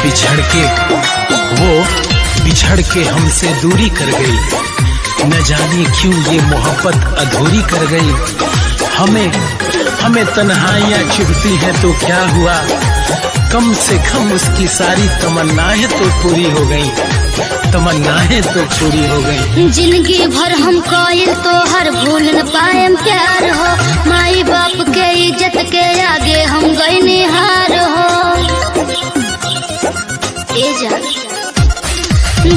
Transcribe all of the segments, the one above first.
बिछड़ के हमसे दूरी कर गई। न जाने क्यों ये मोहब्बत अधूरी कर गई। हमें तन्हाइयाँ चुभती हैं तो क्या हुआ, कम से कम उसकी सारी तमन्नाएं तो पूरी हो गई, तमन्नाएं तो पूरी हो गई। जिंदगी भर हम कोयल तो हर भूल न पाएम प्यार हो, माई बाप के इज्जत के आगे हम गए निहार हो।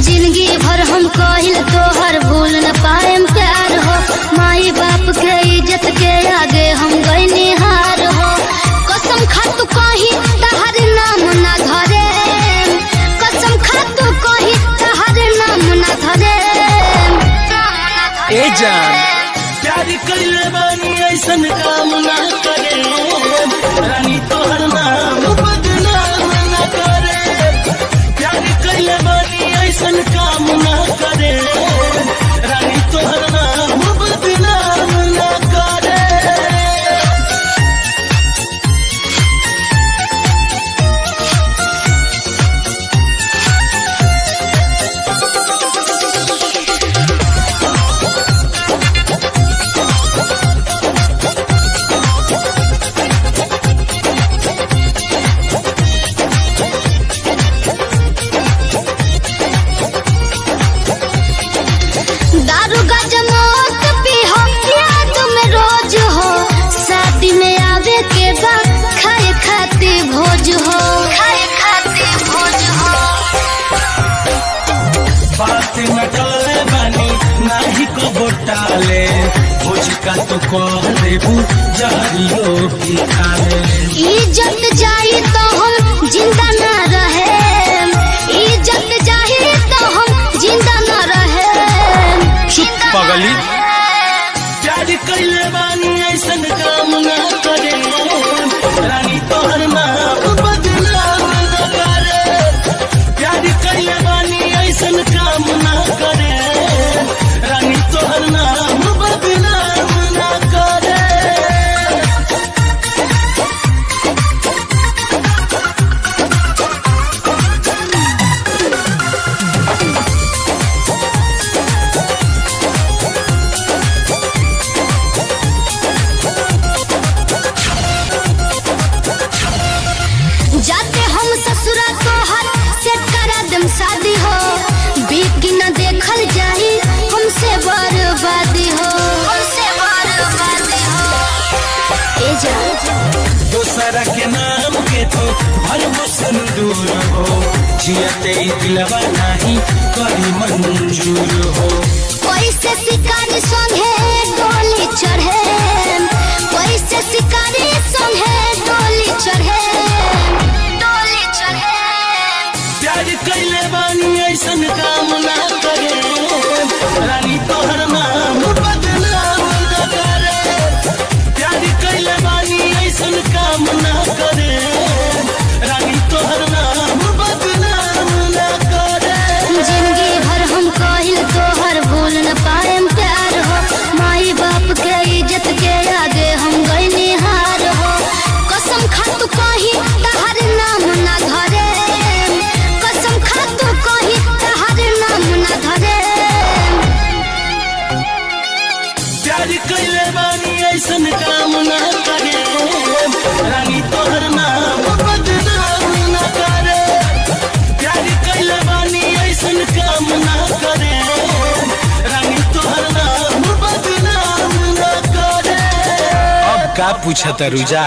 जिंदगी भर हम कोयल तो हर भूल न पाएम प्यार हो, माई बाप के इज्जत के आगे हम गए निहार हो। कसम खा तू कहीं तहर नाम न धरे, कसम खा तू कहीं तहर नाम न धरे। ए जान प्यार कइले बानी ऐसन काम ना करे, रानी तोहर नाम बदनाम ना करे। प्यार कइले बानी ऐसन काम ना करे, रानी तोहर नाम बदनाम ना करे। बोटाले भोजका तो कह देबू जहरियो भी खाले। इज्जत जाई तो हम जिंदा न रहे, इज्जत जाई तो हम जिंदा न रहे। चुप पगली, प्यार कइले बानी ऐसन काम ना करे, रानी तोहर नाम बदनाम ना करे। प्यार कइले बानी ऐसन काम ना करे, रानी तोहर नाम बदनाम ना करे। जाते हम ससुरा तोहर से करा दम शादी हो, बीकी न देखल जाही हमसे बर्बादी हो, हमसे बर्बादी हो। दूसरा के नाम के तो हर सिंदूर हो, जियते दिलवा नहीं करी मंजूर हो। कैसे शिकारी संगे डोली चढ़े, कैसे शिकारी संगे डोली चढ़े, डोली चढ़े। प्यार कइले बानी ऐसन काम ना करे, रानी तोहर नाम बदनाम ना करे। प्यार कइले बानी ऐसन काम ना करे, रानी तोहर नाम बदनाम ना करे। जिंदगी भर हम कोयल तोहर भूल न पाएम प्यार हो, माई बाप के इज्जत के आगे हम गए निहार हो। कसम खा तू कहीं तहर नाम न धरे, कसम खा तू कहीं तहर नाम न धरे। प्यार कइले बानी ऐसन काम ना करे, रानी तोहर नाम बदनाम ना करे। प्यार कइले बानी ऐसन काम ना करे, रानी तोहर नाम बदनाम ना करे। अब का पूछता रुजा।